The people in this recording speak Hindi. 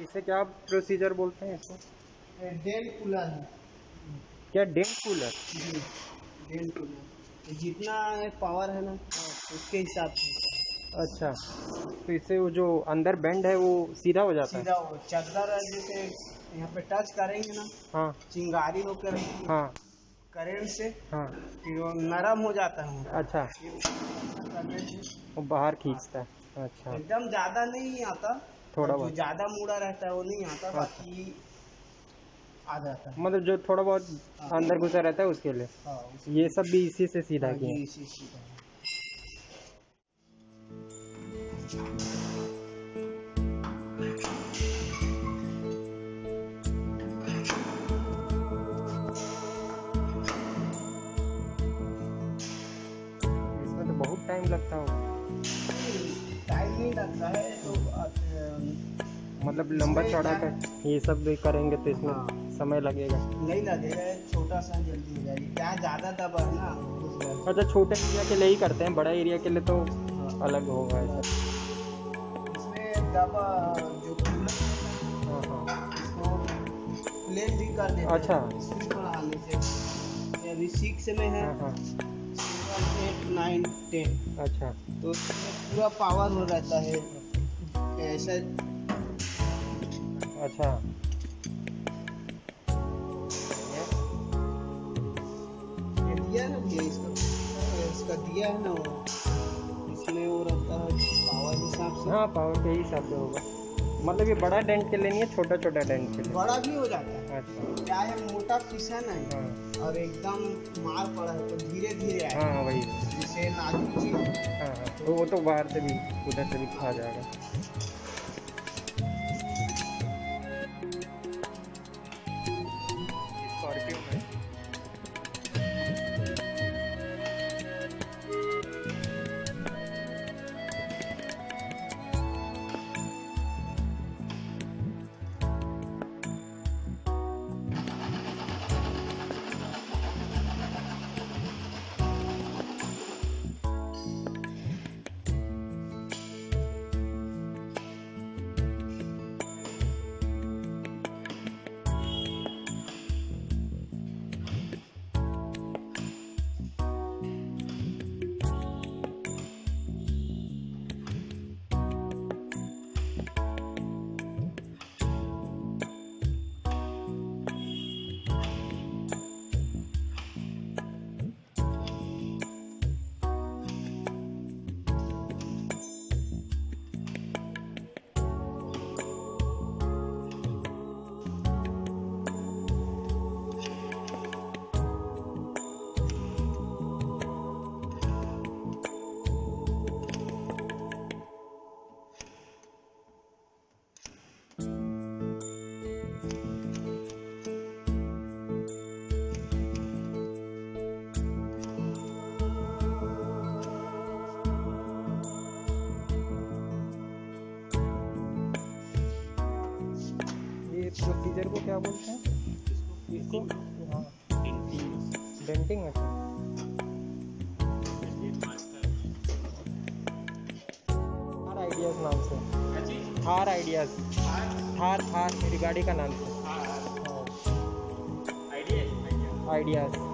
इसे क्या प्रोसीजर बोलते हैं इसको? डेंट कूलर है। क्या डेंट कूलर? जी, डेंट कूलर जितना पावर है ना उसके हिसाब से। अच्छा, तो इससे वो जो अंदर बेंड है वो सीधा हो जाता है? सीधा हो चादर जैसे यहाँ पे टच करेंगे ना, हाँ चिंगारी होकर हाँ करंट से हाँ। फिर वो नरम हो जाता है। अच्छा, करने से वो बाहर खींचता है। अच्छा, एकदम ज्यादा नहीं आता, थोड़ा और जो बहुत। ज्यादा मुड़ा रहता है वो नहीं आता, अच्छा, बाकी आ जाता है। मतलब जो थोड़ा बहुत हाँ अंदर घुसा रहता है उसके लिए। हाँ, ये सब भी इसी से सीधा हाँ किए? जी, इसी सीधा है। इसमें तो बहुत टाइम लगता होगा। टाइम नहीं लगता है तो मतलब लंबा चौड़ा कर ये सब भी करेंगे तो इसमें हाँ। समय लगेगा। नहीं लगेगा, छोटा सा जल्दी हो जाएगी। क्या ज्यादा दबा है ना। अच्छा, छोटे एरिया के लिए ही करते हैं, बड़ा एरिया के लिए तो हाँ। अलग होगा ऐसा। इसमें दबा जो कूलर हाँ हाँ। इसको प्लेन भी कर देते हैं। अच्छा। स्पीड बढ़ाने से ये अभी 6 में है। हाँ हाँ। 7, 8, 9, 10। अच्छा, तो इसमें पूरा पावर हो रहता है ऐसा। अच्छा। ये दिया है ना भैया, इसका दिया है ना वो, इसमें वो रहता है पावर हिसाब से। हाँ, पावर के हिसाब से होगा। मतलब ये बड़ा डेंट के लिए नहीं है, छोटा छोटा डेंट के लिए? बड़ा भी हो जाता है। अच्छा। क्या है, मोटा पीसा नहीं हाँ और एकदम मार पड़ा है तो धीरे धीरे आएगा। हाँ, वही। जिसे नाजुक चीज। हाँ हाँ, तो वो तो बाहर से भी उधर से भी खा जाएगा। स्कॉर्पियो में प्रोसीजर को क्या बोलते हैं? इसको हाँ, डेंटिंग। अच्छा, थार आइडियाज नाम से। थार आइडियाज, थार थार मेरी गाड़ी का नाम है। आइडियाज।